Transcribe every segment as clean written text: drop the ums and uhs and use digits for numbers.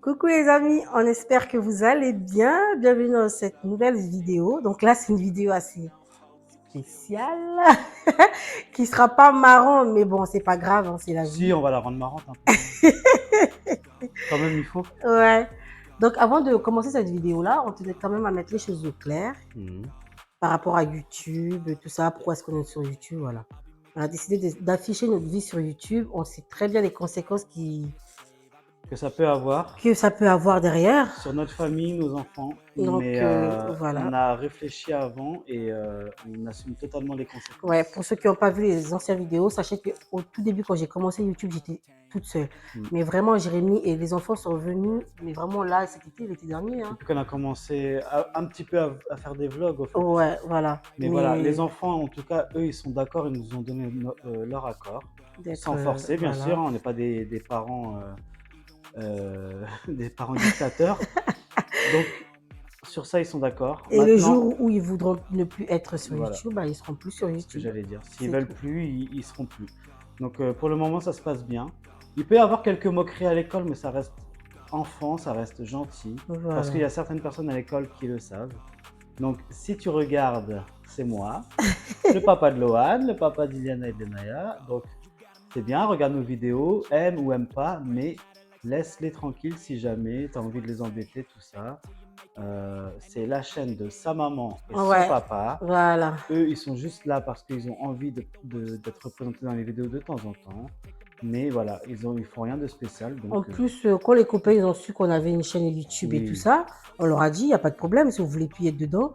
Coucou les amis, on espère que vous allez bien. Bienvenue dans cette nouvelle vidéo. Donc là, c'est une vidéo assez spéciale qui sera pas marrant, mais bon, c'est pas grave, hein, c'est la Si, vie. on va la rendre marrante un peu. Quand même, il faut. Ouais. Donc avant de commencer cette vidéo-là, on tenait quand même à mettre les choses au clair par rapport à YouTube, tout ça. Pourquoi est-ce qu'on est sur YouTube, voilà. On a décidé d'afficher notre vie sur YouTube. On sait très bien les conséquences Que ça peut avoir que ça peut avoir derrière. sur notre famille, nos enfants. Donc Mais voilà. on a réfléchi avant et on assume totalement les conséquences. Ouais, pour ceux qui n'ont pas vu les anciennes vidéos, sachez qu'au tout début, quand j'ai commencé YouTube, j'étais toute seule. Mais vraiment, Jérémy et les enfants sont venus, mais vraiment là, cet été, l'été dernier. Hein. Depuis qu'on a commencé un petit peu à faire des vlogs, au fait. Ouais, voilà. Mais voilà, les enfants, en tout cas, eux, ils sont d'accord, ils nous ont donné leur accord. Sans forcer, bien voilà. sûr, on n'est pas des parents, des parents dictateurs. Donc, sur ça, ils sont d'accord. Et le jour où ils voudront ne plus être sur Voilà. YouTube, bah, ils ne seront plus sur C'est ce que YouTube. j'allais dire. S'ils veulent plus, ils seront plus. Donc pour le moment, ça se passe bien. Il peut y avoir quelques moqueries à l'école, mais ça reste enfant, ça reste gentil. Voilà. Parce qu'il y a certaines personnes à l'école qui le savent. Donc si tu regardes, c'est moi, le papa de Lohan, le papa d'Iliana et de Naya. Donc c'est bien, regarde nos vidéos, aime ou aime pas, mais laisse-les tranquilles si jamais tu as envie de les embêter, tout ça. C'est la chaîne de sa maman et son papa. Voilà. Eux, ils sont juste là parce qu'ils ont envie d'être représentés dans les vidéos de temps en temps. Mais voilà, ils font rien de spécial. Donc, en plus, quand les copains ils ont su qu'on avait une chaîne YouTube et tout ça, on leur a dit, il n'y a pas de problème, si vous voulez plus être dedans,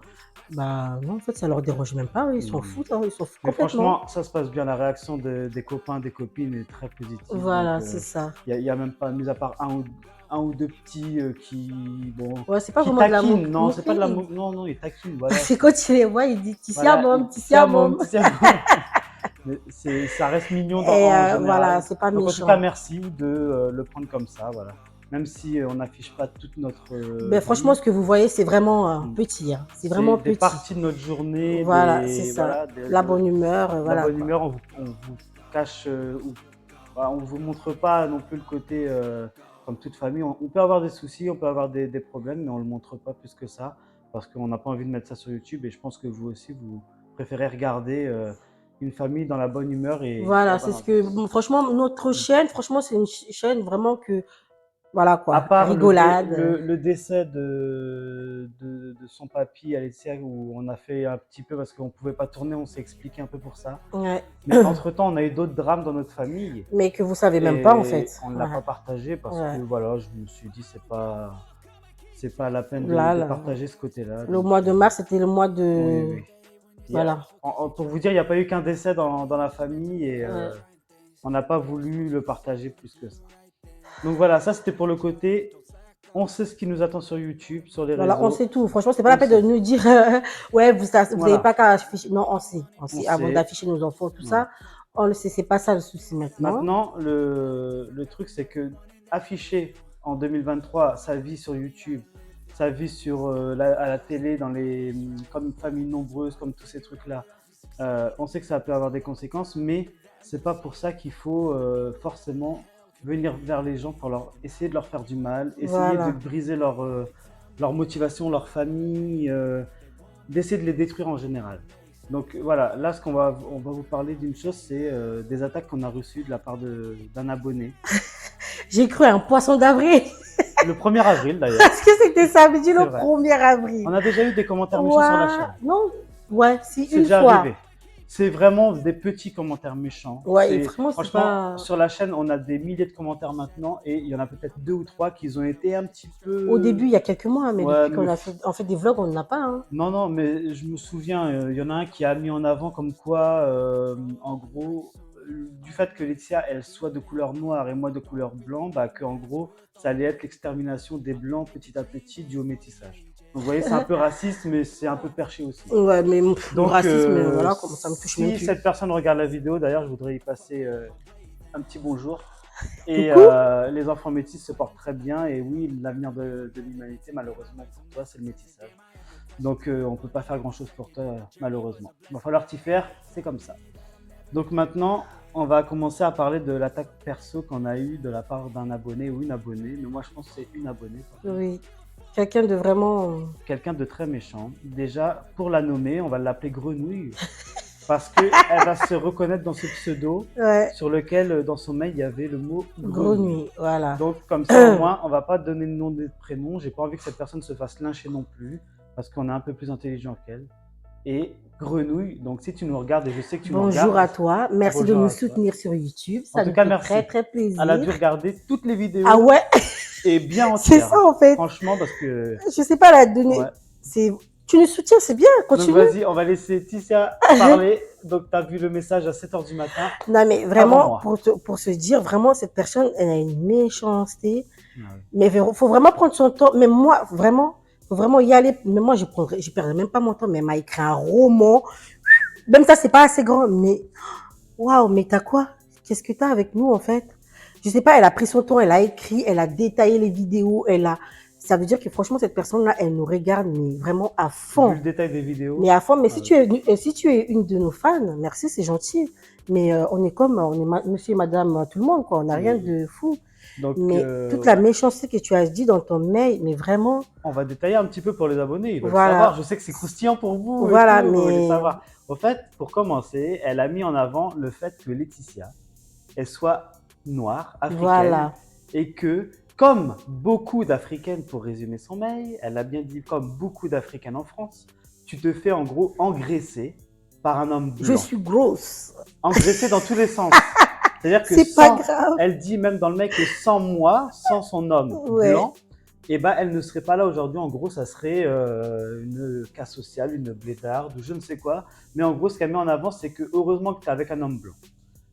bah non, en fait, ça leur dérange même pas, ils s'en foutent, hein, ils s'en foutent mais complètement. franchement, ça se passe bien. La réaction des copains, des copines est très positive. Voilà, c'est ça. Il n'y a même pas, mis à part un ou deux petits qui, bon, ouais, c'est pas qui vraiment taquinent. de la Non, c'est pas de la non, non, ils taquinent. Voilà. c'est quand tu les vois, ils disent Voilà, Tissiamom. Mais ça reste mignon en Et général. voilà, c'est pas Donc, en méchant. tout cas, merci de le prendre comme ça, voilà. Même si on n'affiche pas toute notre Ben, franchement, ce que vous voyez, c'est vraiment petit. Hein. C'est vraiment des petit. parties de notre journée, Voilà, c'est ça. voilà, la bonne humeur, la voilà. bonne humeur, on vous cache, voilà, on vous montre pas non plus le côté comme toute famille. On peut avoir des soucis, on peut avoir des problèmes, mais on le montre pas plus que ça parce qu'on n'a pas envie de mettre ça sur YouTube. Et je pense que vous aussi, vous préférez regarder une famille dans la bonne humeur et voilà, la c'est bonne ce que, bon, franchement, notre chaîne, franchement, c'est une chaîne vraiment que, voilà À quoi, part rigolade. le décès de son papy, Alessia, où on a fait un petit peu parce qu'on ne pouvait pas tourner, on s'est expliqué un peu pour ça. Ouais. Mais entre-temps, on a eu d'autres drames dans notre famille. Mais que vous savez même pas en fait. On ne l'a pas partagé parce que voilà, je me suis dit c'est pas la peine de partager ce côté-là. Le mois de mars, c'était le mois de... Oui. Voilà. Pour vous dire, il n'y a pas eu qu'un décès dans la famille et on n'a pas voulu le partager plus que ça. Donc voilà, ça c'était pour le côté, on sait ce qui nous attend sur YouTube, sur les réseaux. Voilà, on sait tout. Franchement, c'est pas la peine de nous dire, ouais, vous n'avez pas qu'à afficher. Non, on sait. On sait avant d'afficher nos enfants, tout ça. On le sait, c'est pas ça le souci maintenant. Maintenant, le truc, c'est que afficher en 2023 sa vie sur YouTube, sa vie sur, à la télé, comme famille nombreuse, comme tous ces trucs-là, on sait que ça peut avoir des conséquences, mais c'est pas pour ça qu'il faut forcément venir vers les gens pour essayer de leur faire du mal, essayer de briser leur motivation, leur famille, d'essayer de les détruire en général. Donc voilà, là on va vous parler d'une chose, c'est des attaques qu'on a reçues de la part d'un abonné. J'ai cru à un poisson d'avril. Le 1er avril d'ailleurs. Parce que c'était samedi le 1er avril. On a déjà eu des commentaires méchants sur la chaîne. Non, ouais, si c'est une déjà fois. Arrivé. C'est vraiment des petits commentaires méchants. Ouais, et franchement, pas... sur la chaîne, on a des milliers de commentaires maintenant et il y en a peut-être 2 ou 3 qui ont été un petit peu... Au début, il y a quelques mois, mais depuis qu'on a fait des vlogs, on n'en a pas. Hein. Non, mais je me souviens, il y en a un qui a mis en avant comme quoi, en gros, du fait que Laetitia, elle soit de couleur noire et moi de couleur blanc, bah qu'en gros, ça allait être l'extermination des blancs petit à petit dû au métissage. Donc vous voyez, c'est un peu raciste, mais c'est un peu perché aussi. Ouais, mais donc, le racisme, voilà, comment ça me touche même plus. Si cette personne regarde la vidéo, d'ailleurs, je voudrais y passer un petit bonjour. Et les enfants métis se portent très bien. Et oui, l'avenir de l'humanité, malheureusement pour toi, c'est le métissage. Donc on ne peut pas faire grand-chose pour toi, malheureusement. Il va falloir t'y faire, c'est comme ça. Donc maintenant, on va commencer à parler de l'attaque perso qu'on a eue de la part d'un abonné ou une abonnée. Mais moi, je pense que c'est une abonnée. Oui. Quelqu'un de vraiment... Quelqu'un de très méchant. Déjà, pour la nommer, on va l'appeler Grenouille. Parce qu'elle va se reconnaître dans ce pseudo sur lequel, dans son mail, il y avait le mot Grenouille. Voilà. Donc, comme ça, au moins, on ne va pas donner de nom et de prénom. J'ai pas envie que cette personne se fasse lyncher non plus, parce qu'on est un peu plus intelligent qu'elle. Et Grenouille, donc si tu nous regardes, et je sais que tu nous regardes. Bonjour à toi, merci de nous soutenir sur YouTube. Ça nous fait très très plaisir. Elle a dû regarder toutes les vidéos. Ah ouais. Et bien entière. C'est ça en fait. Franchement, parce que... Je sais pas la donner. Ouais. Tu nous soutiens, c'est bien, continue. Donc vas-y, on va laisser Ticia parler. Donc tu as vu le message à 7h du matin. Non mais vraiment, pour se dire, vraiment cette personne, elle a une méchanceté. Mais il faut vraiment prendre son temps. Mais moi, vraiment, faut vraiment y aller. Mais moi, je perdrai même pas mon temps. Mais elle m'a écrit un roman. Même ça, c'est pas assez grand. Mais, waouh, mais t'as quoi? Qu'est-ce que t'as avec nous, en fait? Je sais pas, elle a pris son temps, elle a écrit, elle a détaillé les vidéos, ça veut dire que franchement, cette personne-là, elle nous regarde, mais vraiment à fond. Vu le détail des vidéos. Mais à fond. Mais si tu es une de nos fans, merci, c'est gentil. Mais on est monsieur et madame, tout le monde, quoi. On n'a rien de fou. Donc, mais toute la méchanceté que tu as dit dans ton mail, mais vraiment. On va détailler un petit peu pour les abonnés. Ils veulent savoir. Je sais que c'est croustillant pour vous. Voilà, mais. Savoir. Au fait, pour commencer, elle a mis en avant le fait que Laetitia, elle soit noire, africaine. Et que, comme beaucoup d'Africaines, pour résumer son mail, elle a bien dit comme beaucoup d'Africaines en France, tu te fais en gros engraisser par un homme blanc. Je suis grosse. Engraisser dans tous les sens. C'est-à-dire que c'est pas grave. Elle dit même dans le mail que sans moi, sans son homme blanc, eh ben, elle ne serait pas là aujourd'hui. En gros, ça serait une cas sociale, une blédarde ou je ne sais quoi. Mais en gros, ce qu'elle met en avant, c'est que heureusement que tu es avec un homme blanc.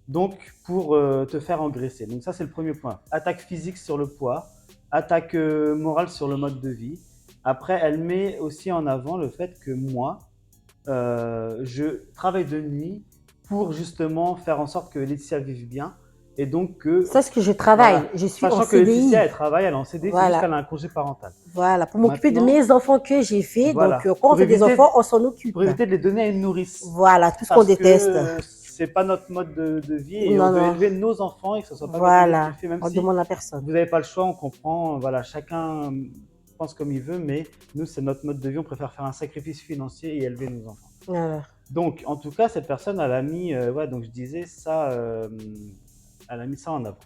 Donc, pour te faire engraisser. Donc ça, c'est le premier point. Attaque physique sur le poids, attaque morale sur le mode de vie. Après, elle met aussi en avant le fait que moi, je travaille de nuit pour justement faire en sorte que Laetitia vive bien. Et donc que... C'est ce que je travaille. Voilà. Je suis Sachant en que CDI. Laetitia, elle travaille, elle est en CDI, c'est juste qu'elle a un congé parental. Voilà, pour m'occuper de mes enfants que j'ai fait. Voilà. Donc, quand on fait des enfants, on s'en occupe. Pour éviter de les donner à une nourrice. Voilà, tout ce qu'on déteste. C'est pas notre mode de vie et on veut élever nos enfants et que ce soit pas voilà. Fait, même on si demande à personne. Vous n'avez pas le choix, on comprend. Voilà, chacun pense comme il veut, mais nous, c'est notre mode de vie. On préfère faire un sacrifice financier et élever nos enfants. Voilà. Donc, en tout cas, cette personne, elle a mis, donc je disais ça, elle a mis ça en avant.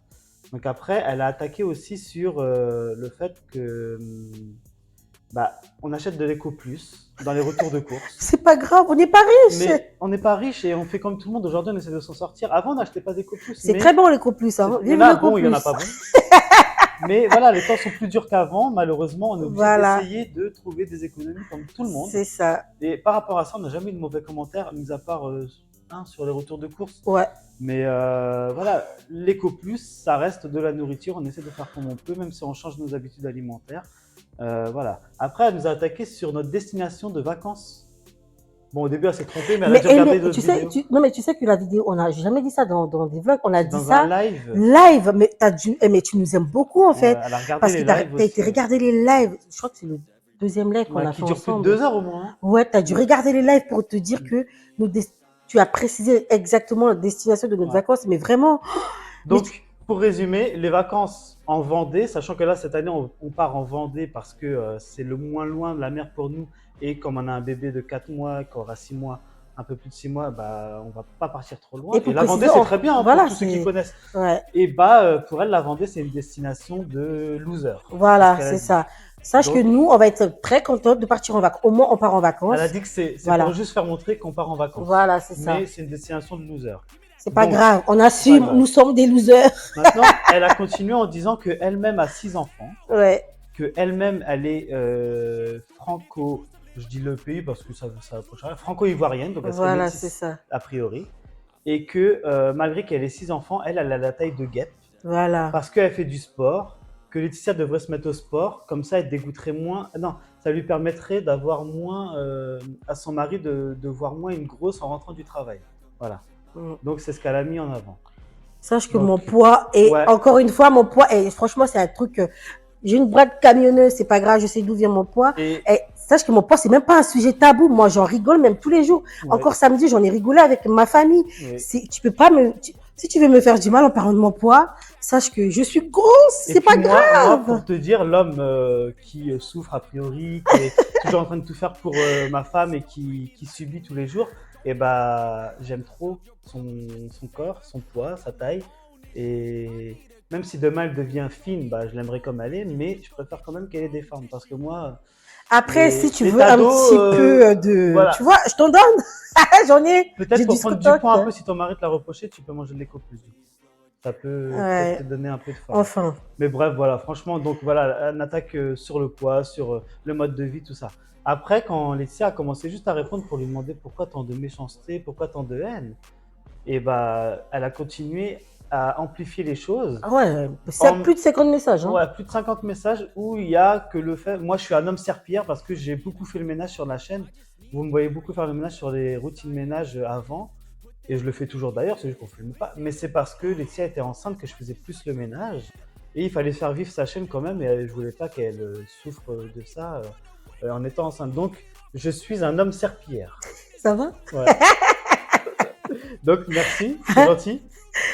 Donc après, elle a attaqué aussi sur le fait que on achète de l'éco plus dans les retours de courses. C'est pas grave, on n'est pas riche. Mais on n'est pas riche et on fait comme tout le monde. Aujourd'hui, on essaie de s'en sortir. Avant, on n'achetait pas d'éco plus. C'est très bon l'éco plus. Hein. Il y en a bon, il y en a pas bon. Mais voilà, les temps sont plus durs qu'avant. Malheureusement, on est obligé d'essayer de trouver des économies comme tout le monde. C'est ça. Et par rapport à ça, on n'a jamais eu de mauvais commentaires, mis à part sur les retours de courses. Ouais. Mais voilà, l'éco plus, ça reste de la nourriture. On essaie de faire comme on peut, même si on change nos habitudes alimentaires. Voilà. Après, elle nous a attaqué sur notre destination de vacances. Bon, au début, elle s'est trompée, mais elle a dû regarder d'autres vidéos. Non, mais tu sais que la vidéo, j'ai jamais dit ça dans des vlogs, on a dit ça. Dans un live. Live, mais tu nous aimes beaucoup, en fait. Elle a regardé parce les que lives t'as été regarder les lives. Je crois que c'est le deuxième live qu'on a fait ensemble. Qui dure plus de 2 heures au moins. Hein. Ouais, t'as dû regarder les lives pour te dire que tu as précisé exactement la destination de notre vacances, mais vraiment. Donc, pour résumer, les vacances en Vendée, sachant que là, cette année, on part en Vendée parce que c'est le moins loin de la mer pour nous. Et comme on a un bébé de 4 mois, qui aura 6 mois, un peu plus de 6 mois, on va pas partir trop loin. Et la Vendée, c'est très bien pour tous ceux qui connaissent. Ouais. Et pour elle, la Vendée, c'est une destination de loser. Voilà, c'est ça. Sache que nous, on va être très contents de partir en vacances. Au moins, on part en vacances. Elle a dit que c'est pour juste faire montrer qu'on part en vacances. Voilà, c'est ça. Mais c'est une destination de loser. C'est pas grave, on assume, nous sommes des losers. Maintenant, elle a continué en disant qu'elle-même a 6 enfants. Ouais. Qu'elle-même, elle est franco, je dis le pays parce que ça approche rien, franco-ivoirienne, donc elle serait métisse, a priori. Et que malgré qu'elle ait 6 enfants, elle a la taille de guêpe. Voilà. Parce qu'elle fait du sport, que Laetitia devrait se mettre au sport, comme ça elle dégoûterait moins. Non, ça lui permettrait d'avoir moins, à son mari de voir moins une grosse en rentrant du travail. Voilà. Donc c'est ce qu'elle a mis en avant. Sache que mon poids est, encore une fois, mon poids est, franchement, c'est un truc, j'ai une bras de camionneuse, c'est pas grave, je sais d'où vient mon poids. Et sache que mon poids, c'est même pas un sujet tabou. Moi, j'en rigole même tous les jours. Encore samedi, j'en ai rigolé avec ma famille. Tu peux pas Si tu veux me faire du mal en parlant de mon poids, sache que je suis grosse, Et c'est puis pas moi, grave. pour te dire, l'homme qui souffre a priori, qui est toujours en train de tout faire pour ma femme et qui subit tous les jours, et bah j'aime trop son corps, son poids, sa taille. Et même si demain elle devient fine, bah je l'aimerais comme elle est, mais je préfère quand même qu'elle ait des formes. Parce que moi, Après, si tu les veux un tados, petit peu de... voilà. Tu vois, je t'en donne. Peut-être J'ai du pour prendre du stock. poids un peu, si ton mari te l'a reproché, tu peux manger de l'éco plus. Ça peut peut-être te Ouais, donner un peu de forme. enfin. Mais bref, voilà, franchement, donc voilà, on attaque sur le poids, sur le mode de vie, tout ça. Après, quand Laetitia a commencé juste à répondre pour lui demander pourquoi tant de méchanceté, pourquoi tant de haine, et bah, elle a continué à amplifier les choses. Ah ouais, c'est En, plus de 50 messages. Hein. ouais, plus de 50 messages où il y a que le fait. Moi, je suis un homme serpillère parce que j'ai beaucoup fait le ménage sur la chaîne. Vous me voyez beaucoup faire le ménage sur les routines ménage avant. Et je le fais toujours d'ailleurs, c'est juste qu'on ne filme pas. Mais c'est parce que Laetitia était enceinte que je faisais plus le ménage. Et il fallait faire vivre sa chaîne quand même. Et je ne voulais pas qu'elle souffre de ça en étant enceinte. Donc, je suis un homme serpillère. Ça va? Ouais. Donc, merci, c'est gentil.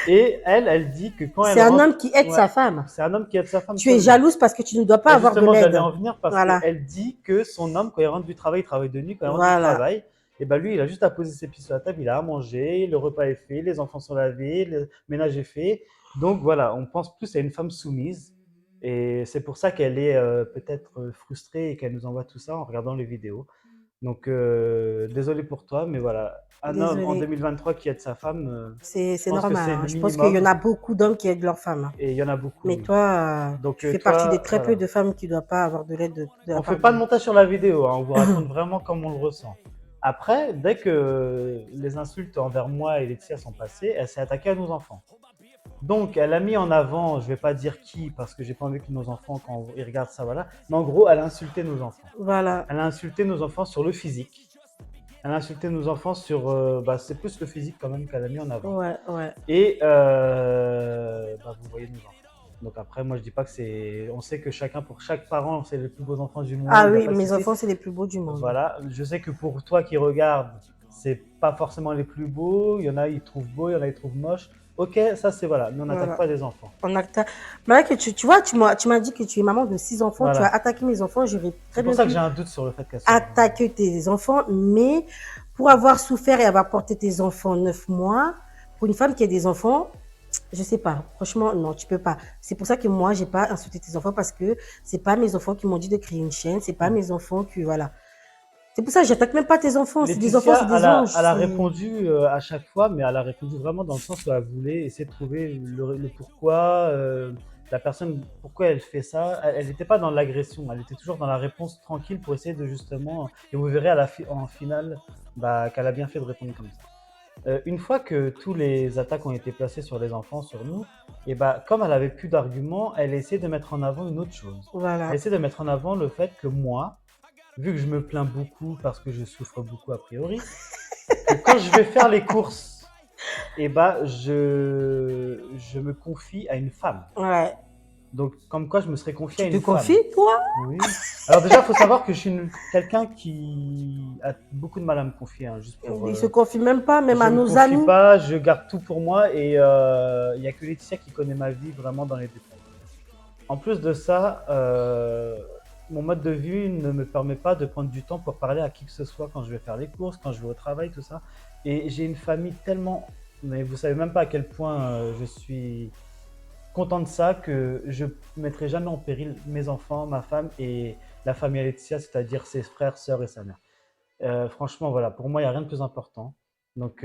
Et elle dit que quand C'est elle un rentre. homme qui aide Ouais, sa femme. c'est un homme qui aide sa femme Tu es seulement. jalouse parce que tu ne dois pas Et avoir de justement, j'allais l'aide. en venir parce Voilà. qu'elle dit que son homme, quand il rentre du travail, il travaille de nuit. Quand il rentre du Voilà. travail, et ben lui, il a juste à poser ses pieds sur la table, il a à manger, le repas est fait, les enfants sont lavés, le ménage est fait. Donc voilà, on pense plus à une femme soumise. Et c'est pour ça qu'elle est peut-être frustrée et qu'elle nous envoie tout ça en regardant les vidéos. Donc désolé pour toi, mais voilà, un homme en Désolée. 2023 qui aide sa femme, C'est je pense que normal. c'est Hein. le Je pense qu'il y en minimum. a beaucoup d'hommes qui aident leur femme. Hein. Et il y en a beaucoup, Mais oui. toi, Donc tu fais partie des toi, très peu voilà. de femmes qui ne doivent pas avoir de l'aide de la On fait part pas de de... montage sur la vidéo, hein, on vous raconte vraiment comme on le ressent. Après, dès que les insultes envers moi et Laetitia sont passées, elle s'est attaquée à nos enfants. Donc, elle a mis en avant, je vais pas dire qui, parce que j'ai pas envie que nos enfants, quand ils regardent ça, voilà. Mais en gros, elle a insulté nos enfants. Voilà. Elle a insulté nos enfants sur le physique. Elle a insulté nos enfants sur, bah, c'est plus le physique quand même qu'elle a mis en avant. Ouais, ouais. Et bah, vous voyez nos enfants. Donc après, moi je dis pas que c'est. On sait que chacun, pour chaque parent, c'est les plus beaux enfants du monde. Ah Il n'y a oui, pas de mes souci. enfants, c'est les plus beaux du monde. Voilà. Je sais que pour toi qui regardes, c'est pas forcément les plus beaux. Il y en a, ils trouvent beaux, il y en a, ils trouvent moches. Ok, ça c'est voilà. Mais on n'attaque Voilà. pas les enfants. On acte... Malgré que tu vois, tu m'as dit que tu es maman de 6 enfants, tu as Voilà. attaqué mes enfants, j'aurais C'est très pour bien ça que pu j'ai un doute sur le fait qu'elle soit. attaquer tes enfants, mais pour avoir souffert et avoir porté tes enfants 9 mois, pour une femme qui a des enfants, je sais pas. Franchement, non, tu peux pas. C'est pour ça que moi, j'ai pas insulté tes enfants parce que c'est pas mes enfants qui m'ont dit de créer une chaîne, c'est pas mes enfants qui, voilà. C'est pour ça que j'attaque même pas tes enfants. C'est des enfants, Laetitia, c'est des anges. elle a répondu à chaque fois, mais elle a répondu vraiment dans le sens où elle voulait essayer de trouver le pourquoi, la personne, pourquoi elle fait ça. Elle n'était pas dans l'agression, elle était toujours dans la réponse tranquille pour essayer de justement. Et vous verrez en finale bah, qu'elle a bien fait de répondre comme ça. Une fois que tous les attaques ont été placées sur les enfants, sur nous, et bah, comme elle avait plus d'arguments, elle a essayé de mettre en avant une autre chose. Elle Voilà. a essayé de mettre en avant le fait que moi, vu que je me plains beaucoup parce que je souffre beaucoup a priori, que quand je vais faire les courses, et bah, je me confie à une femme. Ouais. Donc, comme quoi je me serais confié à Tu une te femme. confies, toi? Oui. Alors déjà, il faut savoir que je suis quelqu'un qui a beaucoup de mal à me confier, hein, juste pour. Ils se confient même pas, même Je à me nos confie amis. pas, je garde tout pour moi et il n'y a que Laetitia qui connaît ma vie vraiment dans les détails. En plus de ça, mon mode de vie ne me permet pas de prendre du temps pour parler à qui que ce soit quand je vais faire les courses, quand je vais au travail, tout ça. Et j'ai une famille tellement, mais vous savez même pas à quel point je suis content de ça que je ne mettrai jamais en péril mes enfants, ma femme et la famille à Laetitia, c'est-à-dire ses frères, sœurs et sa mère. Franchement, voilà, pour moi, il n'y a rien de plus important. Donc,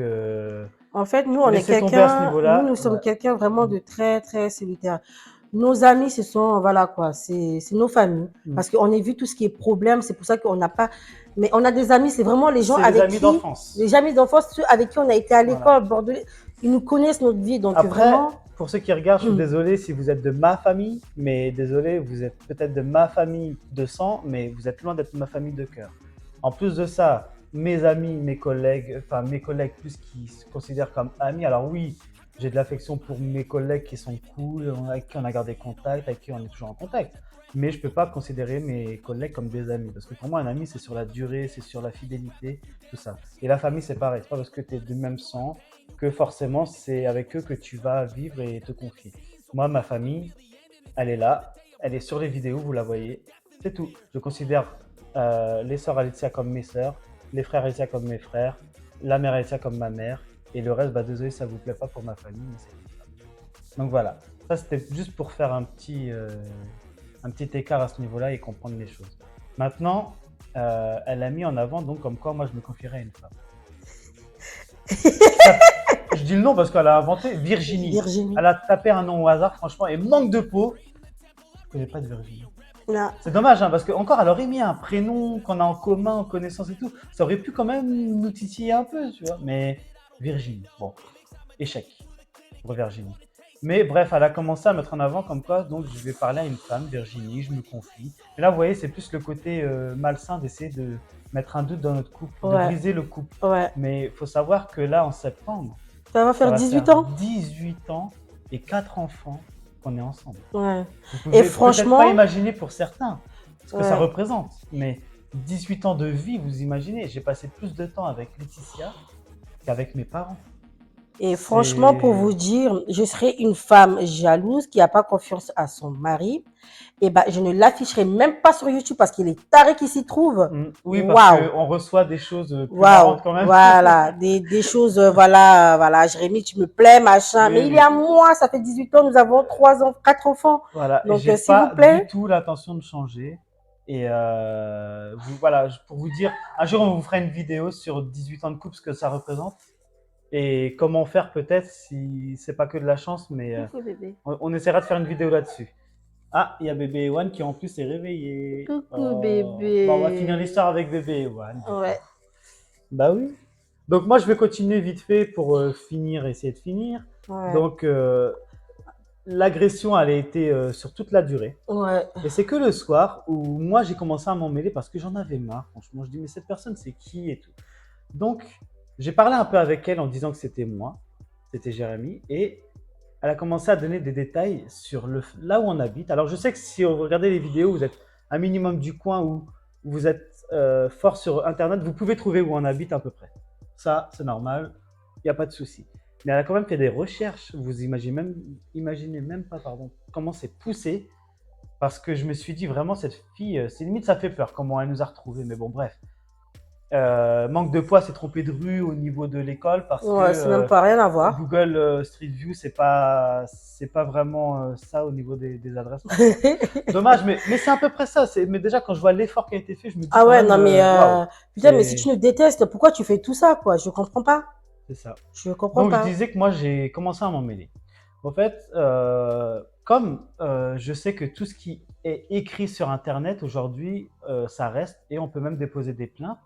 En fait, nous, on est laissez tomber à ce quelqu'un, nous niveau-là. sommes Ouais. quelqu'un vraiment de très, très solitaire. Nos amis, ce sont, voilà quoi, c'est nos familles. Parce qu'on a vu tout ce qui est problème, c'est pour ça qu'on n'a pas. Mais on a des amis, c'est vraiment les gens C'est les avec amis qui, d'enfance. les amis d'enfance, ceux avec qui on a été à Voilà. l'école, bordelais, ils nous connaissent notre vie. Donc Après, vraiment, pour ceux qui regardent, je suis désolé si vous êtes de ma famille, mais désolé, vous êtes peut-être de ma famille de sang, mais vous êtes loin d'être ma famille de cœur. En plus de ça, mes amis, mes collègues plus qui se considèrent comme amis. Alors oui, j'ai de l'affection pour mes collègues qui sont cool, avec qui on a gardé contact, avec qui on est toujours en contact. mais je peux pas considérer mes collègues comme des amis. Parce que pour moi, un ami, c'est sur la durée, c'est sur la fidélité, tout ça. Et la famille, c'est pareil. C'est pas parce que tu es du même sang que forcément c'est avec eux que tu vas vivre et te confier. Moi, ma famille, elle est là, elle est sur les vidéos, vous la voyez, c'est tout. Je considère les sœurs Alicia comme mes sœurs, les frères Alicia comme mes frères, la mère Alicia comme ma mère, et le reste, bah désolé, ça vous plaît pas pour ma famille, mais c'est comme ça. Donc voilà, ça c'était juste pour faire un petit écart à ce niveau-là et comprendre les choses. Maintenant, elle a mis en avant donc comme quoi moi je me confierais à une femme. Je dis le nom parce qu'elle a inventé Virginie. Virginie. Elle a tapé un nom au hasard, franchement, et manque de peau. Je connais pas de Virginie. Non. C'est dommage, hein, parce qu'encore, elle aurait mis un prénom qu'on a en commun, en connaissance et tout. Ça aurait pu quand même nous titiller un peu, tu vois. Mais Virginie, bon, échec pour Virginie. Mais bref, elle a commencé à mettre en avant comme quoi, donc je vais parler à une femme, Virginie, je me confie. Mais là, vous voyez, c'est plus le côté malsain d'essayer de mettre un doute dans notre couple, de Ouais. briser le couple. Ouais. Mais il faut savoir que là, en septembre, Ça va ça faire va 18 faire ans. 18 ans et 4 enfants qu'on est ensemble. Ouais. Vous pouvez Et peut-être franchement, pas imaginer pour certains ce que ça ouais. représente, mais 18 ans de vie, vous imaginez, j'ai passé plus de temps avec Laetitia qu'avec mes parents. Et franchement, pour C'est... vous dire, je serais une femme jalouse qui n'a pas confiance à son mari. Et ben, je ne l'afficherai même pas sur YouTube parce qu'il est taré qui s'y trouve. Oui, parce Waouh, qu'on reçoit des choses plus waouh, marrantes quand même. voilà, des choses, voilà, Jérémy, tu me plais, machin. Oui, Mais il est oui. à moi, ça fait 18 ans, nous avons 3 ans, 4 enfants. Voilà, Donc, j'ai s'il vous pas du plaît. tout l'intention de changer. Et voilà, pour vous dire, un jour on vous fera une vidéo sur 18 ans de couple, ce que ça représente. Et comment faire peut-être si c'est pas que de la chance, mais Coucou bébé. on essaiera de faire une vidéo là-dessus. Ah, il y a bébé Ewan qui en plus est réveillé. Coucou Oh. Bon, on va finir bébé. l'histoire avec bébé Ewan. Ouais, Bah oui. Donc moi je vais continuer vite fait pour finir, essayer de finir. ouais, Donc l'agression elle a été sur toute la durée. ouais. Et c'est que le soir où moi j'ai commencé à m'en mêler parce que j'en avais marre. Franchement, je dis mais cette personne c'est qui et tout. Donc j'ai parlé un peu avec elle en disant que c'était moi, c'était Jérémy, et elle a commencé à donner des détails sur là où on habite. Alors je sais que si vous regardez les vidéos, vous êtes un minimum du coin où vous êtes fort sur Internet, vous pouvez trouver où on habite à peu près. Ça, c'est normal, il n'y a pas de souci. Mais elle a quand même fait des recherches, vous imaginez même pas pardon, comment c'est poussé, parce que je me suis dit vraiment, cette fille, c'est limite ça fait peur comment elle nous a retrouvés, mais bon bref. Manque de poids, s'est trompé de rue au niveau de l'école parce Ouais, c'est même que pas rien à voir. Google Street View, c'est pas vraiment ça au niveau des adresses. Dommage, mais c'est à peu près ça. Mais déjà, quand je vois l'effort qui a été fait, je me dis Ah quand ouais, même, non mais waouh, putain, mais si c'est tu nous détestes, pourquoi tu fais tout ça, quoi? Je comprends pas. ça. Je comprends Donc, je pas. disais que moi, j'ai commencé à m'en mêler. En fait, comme je sais que tout ce qui est écrit sur Internet aujourd'hui, ça reste et on peut même déposer des plaintes.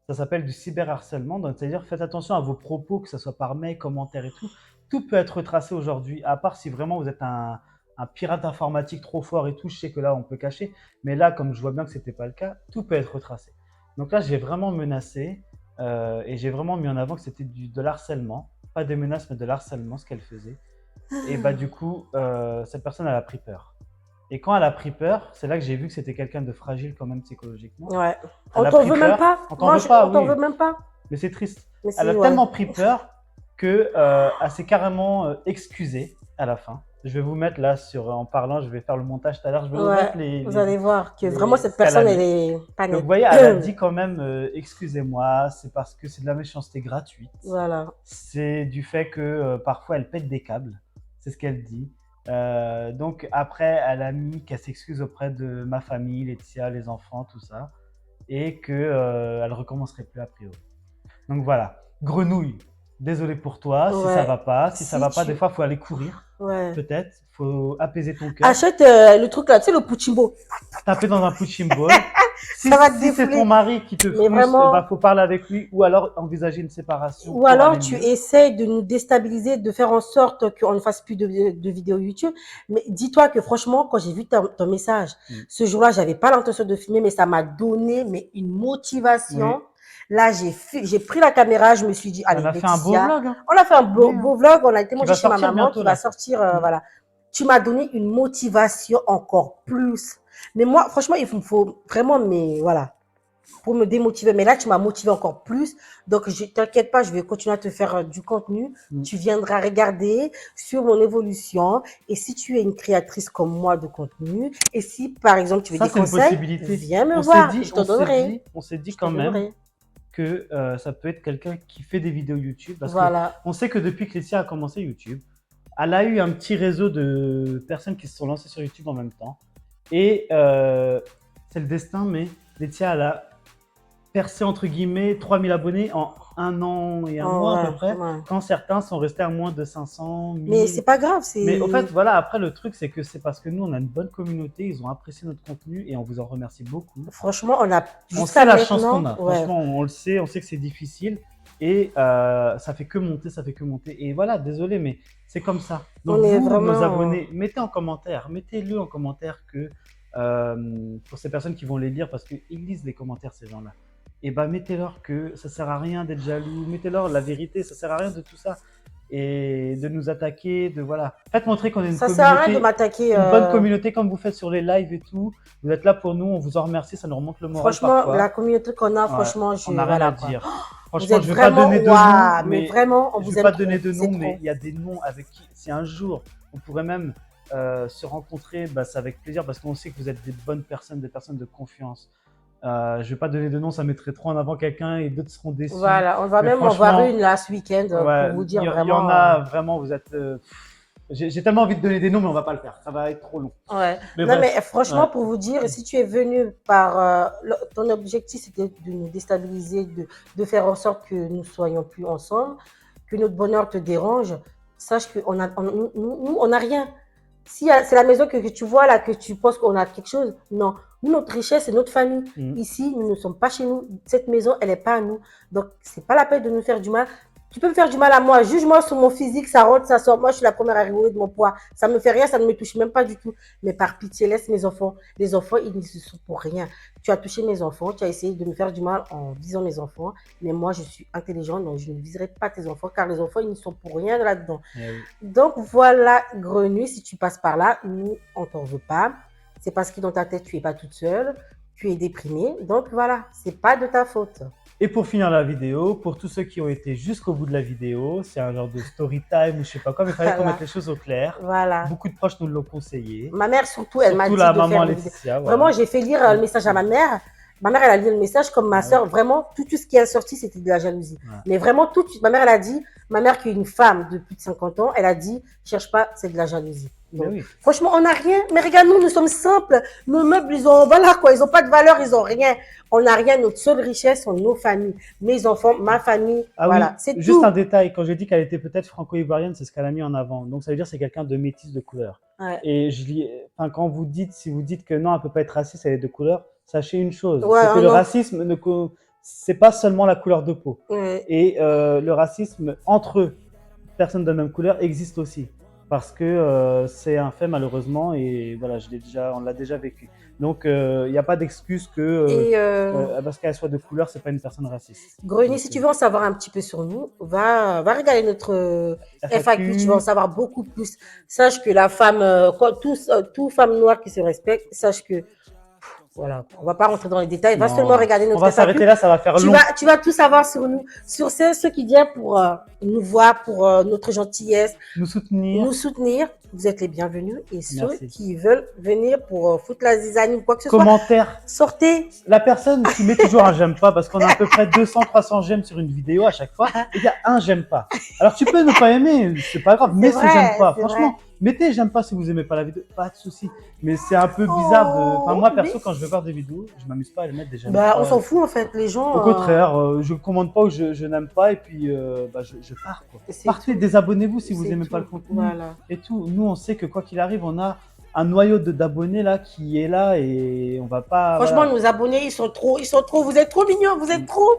Ça s'appelle du cyberharcèlement, donc c'est-à-dire faites attention à vos propos, que ce soit par mail, commentaires et tout. Tout peut être retracé aujourd'hui, à part si vraiment vous êtes un pirate informatique trop fort et tout, je sais que là on peut cacher, mais là comme je vois bien que c'était pas le cas, tout peut être retracé. Donc là j'ai vraiment menacé et j'ai vraiment mis en avant que c'était de l'harcèlement, pas des menaces mais de l'harcèlement ce qu'elle faisait. Et bah du coup cette personne elle a pris peur. Et quand elle a pris peur, c'est là que j'ai vu que c'était quelqu'un de fragile quand même psychologiquement. Ouais. Elle On a t'en pris veut même peur. pas. On t'en veut pas, On t'en oui. veut même pas. Mais c'est triste. Mais Elle a ouais. tellement pris peur que elle s'est carrément excusée à la fin. Je vais vous mettre là en parlant, je vais faire le montage tout à l'heure. Je vais vous mettre Vous allez voir que vraiment cette ce qu'elle a personne, elle mis. est pas Donc nette. vous voyez, elle a dit quand même excusez-moi, c'est parce que c'est de la méchanceté gratuite. Voilà. C'est du fait que parfois elle pète des câbles. C'est ce qu'elle dit. Donc après, elle a mis qu'elle s'excuse auprès de ma famille, Laetitia, les enfants, tout ça, et que elle recommencerait plus a priori. Donc voilà, grenouille. Désolé pour toi, si ça Ouais. va pas, si ça va pas, tu... des fois faut aller courir, Ouais. peut-être, faut apaiser ton cœur, Achète le truc là, tu sais, le Puchimbo. taper dans un punching ball. Ça va te Si c'est défouler. ton mari qui te Mais frustre, vraiment. eh ben, faut parler avec lui ou alors envisager une séparation Ou pour alors aller tu mieux. essayes de nous déstabiliser, de faire en sorte qu'on ne fasse plus de vidéos YouTube. Mais dis-toi que franchement, quand j'ai vu ton message, ce jour-là, j'avais pas l'intention de filmer, mais ça m'a donné une motivation. Oui. Là, j'ai pris la caméra, je me suis dit, allez, On a fait un beau Laetitia, vlog. Hein. on a fait un Oui, beau vlog, on a été qui manger va chez ma sortir maman, bientôt qui va là. sortir, voilà. Tu m'as donné une motivation encore plus. Mais moi, franchement, il me faut vraiment, mais voilà, pour me démotiver. Mais là, tu m'as motivé encore plus. Donc, t'inquiète pas, je vais continuer à te faire du contenu. Tu viendras regarder sur mon évolution. Et si tu es une créatrice comme moi de contenu, et si, par exemple, tu veux Ça, des c'est une conseils, possibilité. viens me voir, je te On s'est donnerai. dit, on s'est dit Je te quand même donnerai. que ça peut être quelqu'un qui fait des vidéos YouTube. Parce Voilà. qu'on sait que depuis que Laetitia a commencé YouTube, elle a eu un petit réseau de personnes qui se sont lancées sur YouTube en même temps. Et c'est le destin, mais Laetitia, elle a percé entre guillemets 3000 abonnés en 1 an et un mois à peu près, quand certains sont restés à moins de 500, 1000. Mais c'est pas grave. Mais au fait, voilà, après le truc, c'est que c'est parce que nous, on a une bonne communauté, ils ont apprécié notre contenu et on vous en remercie beaucoup. Franchement, on sait la chance qu'on a. Ouais. Franchement, on le sait, on sait que c'est difficile et ça fait que monter, ça fait que monter. Et voilà, désolé, mais c'est comme ça. Donc On est vous, vraiment... nos abonnés, mettez en commentaire, mettez-le en commentaire que pour ces personnes qui vont les lire, parce qu'ils lisent les commentaires, ces gens-là. Et bah mettez-leur que ça sert à rien d'être jaloux, mettez-leur la vérité, ça sert à rien de tout ça. Et de nous attaquer, de voilà. Faites montrer qu'on est une Ça communauté, sert à rien de m'attaquer. une bonne communauté comme vous faites sur les lives et tout. Vous êtes là pour nous, on vous en remercie, ça nous remonte le moral Franchement, parfois. la communauté qu'on a, Ouais, franchement, on n'a rien à dire. Franchement, êtes je ne vais pas vraiment, donner de ouah, noms, mais vraiment, on je vous vais aime pas trop, donner de c'est noms, mais trop. il y a des noms avec qui, si un jour on pourrait même se rencontrer, bah, c'est avec plaisir parce qu'on sait que vous êtes des bonnes personnes, des personnes de confiance. Je vais pas donner de nom, ça mettrait trop en avant quelqu'un et d'autres seront déçus. Voilà, on va Mais même en voir franchement, une là ce week-end ouais, pour vous dire il vraiment. y en a vraiment, vous êtes. J'ai tellement envie de donner des noms, mais on va pas le faire. Ça va être trop long. Ouais. Mais Non, bref, mais franchement, ouais. pour vous dire, si tu es venu par. Ton objectif, c'était de nous déstabiliser, de faire en sorte que nous ne soyons plus ensemble, que notre bonheur te dérange, sache qu'on a, nous, on n'a rien. Si c'est la maison que tu vois là, que tu penses qu'on a quelque chose, non. Nous, notre richesse, c'est notre famille. Ici, nous ne sommes pas chez nous. Cette maison, elle n'est pas à nous. Donc, c'est pas la peine de nous faire du mal. Tu peux me faire du mal à moi. Juge-moi sur mon physique, ça rentre, ça sort. Moi, je suis la première à rigoler de mon poids. Ça me fait rien, ça ne me touche même pas du tout. Mais par pitié, laisse mes enfants. Les enfants, ils ne sont pour rien. Tu as touché mes enfants, tu as essayé de me faire du mal en visant mes enfants. Mais moi, je suis intelligente, donc je ne viserai pas tes enfants, car les enfants, ils ne sont pour rien là-dedans. Oui. Donc, voilà, Grenouille, si tu passes par là, nous, on t'en veut pas. C'est parce que dans ta tête, tu n'es pas toute seule. Tu es déprimée. Donc, voilà, c'est pas de ta faute. Et pour finir la vidéo, pour tous ceux qui ont été jusqu'au bout de la vidéo, c'est un genre de story time ou je sais pas quoi, mais il fallait qu'on mette les choses au clair. Voilà. Beaucoup de proches nous l'ont conseillé. Ma mère, surtout, elle m'a dit la de maman faire Laetitia. Voilà. Vraiment, j'ai fait lire le message à ma mère. Ma mère, elle a lu le message comme ma soeur. Vraiment, tout ce qui est sorti, c'était de la jalousie. Ouais. Mais vraiment, tout de suite, ma mère, elle a dit, ma mère qui est une femme de plus de 50 ans, elle a dit, cherche pas, c'est de la jalousie. Donc, oui. Franchement, on n'a rien. Mais regarde, nous sommes simples. Nos meubles, ils ont, voilà quoi, ils n'ont pas de valeur, ils n'ont rien. On n'a rien. Notre seule richesse sont nos familles. Mes enfants, ma famille. Ah voilà, oui, c'est tout. Juste un détail, quand j'ai dit qu'elle était peut-être franco-ivoirienne, c'est ce qu'elle a mis en avant. Donc ça veut dire que c'est quelqu'un de métis de couleur. Ouais. Et quand vous dites, si vous dites que non, elle ne peut pas être raciste, elle est de couleur, sachez une chose, ouais, c'est que le racisme, c'est pas seulement la couleur de peau. Ouais. Et le racisme entre personnes de même couleur existe aussi. Parce que c'est un fait malheureusement et voilà, on l'a déjà vécu. Donc il n'y a pas d'excuse que parce qu'elle soit de couleur, c'est pas une personne raciste. Grenier, si tu veux en savoir un petit peu sur nous, va regarder notre FAQ, tu vas en savoir beaucoup plus. Sache que la femme, toute femme noire qui se respecte, sache que voilà, on va pas rentrer dans les détails, va seulement regarder notre FAQ. On va s'arrêter là, ça va faire long. Tu vas tout savoir sur nous, sur ceux qui viennent pour nous voir, pour notre gentillesse, nous soutenir. Vous êtes les bienvenus. Et ceux qui veulent venir pour foutre la zizanie ou quoi que ce Commentaire. soit, sortez. La personne qui met toujours un j'aime pas, parce qu'on a à peu près 200-300 j'aime sur une vidéo à chaque fois, et il y a un j'aime pas. Alors tu peux ne pas aimer, c'est pas grave, mais c'est j'aime pas. Franchement, mettez j'aime pas si vous aimez pas la vidéo, pas de souci. Mais c'est un peu bizarre de. Enfin, moi perso, quand je veux voir des vidéos, je m'amuse pas à les mettre des j'aime pas. On s'en fout en fait, les gens. Au contraire, je commande pas ou je n'aime pas et puis je pars. Partez, désabonnez-vous si vous aimez pas le contenu. Voilà. Et tout. Nous, on sait que quoi qu'il arrive, on a un noyau d'abonnés là qui est là et on va pas. Franchement, nos abonnés, ils sont trop. Vous êtes trop mignons, vous êtes trop.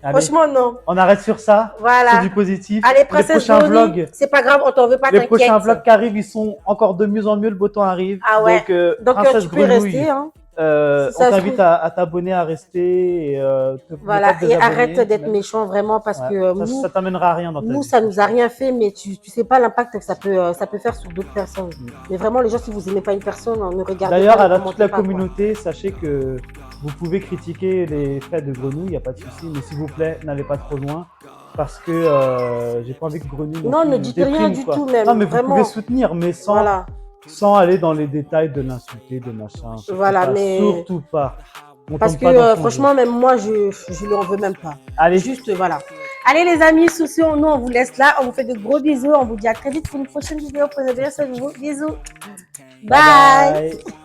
Allez, franchement, non. On arrête sur ça. Voilà. C'est du positif. Allez, princesse Bonnie, c'est pas grave, on t'en veut pas, t'inquiète. Les prochains vlogs qui arrivent, ils sont encore de mieux en mieux. Le beau temps arrive. Ah ouais. Donc tu peux rester. Hein. On Ça se t'invite trouve, à t'abonner, à rester et ne pas voilà, te et arrête désabonner d'être même. méchant vraiment parce Ouais. que Ça t'amènera à rien dans ta nous, vie, ça nous a franchement. rien fait, mais tu sais pas l'impact que ça peut faire sur d'autres personnes. Mais vraiment, les gens, si vous aimez pas une personne, ne regardez pas, D'ailleurs, ne à toute commentez la pas, quoi. communauté, sachez que vous pouvez critiquer les faits de Grenouille, il n'y a pas de souci, mais s'il vous plaît, n'allez pas trop loin, parce que j'ai pas envie que Grenouille non Non, plus ne nous dites rien déprime, du quoi. tout Non, même, mais vous pouvez vraiment. soutenir, mais Voilà, sans aller dans les détails de l'insulter, de machin, surtout voilà, pas, mais surtout pas. On parce tombe que pas dans son jeu. franchement, même moi, je lui en veux même pas. Allez, Juste, voilà. Allez les amis, sur ce, nous on vous laisse là, on vous fait de gros bisous, on vous dit à très vite pour une prochaine vidéo. Prenez bien soin de vous, bisous, bye bye. bye.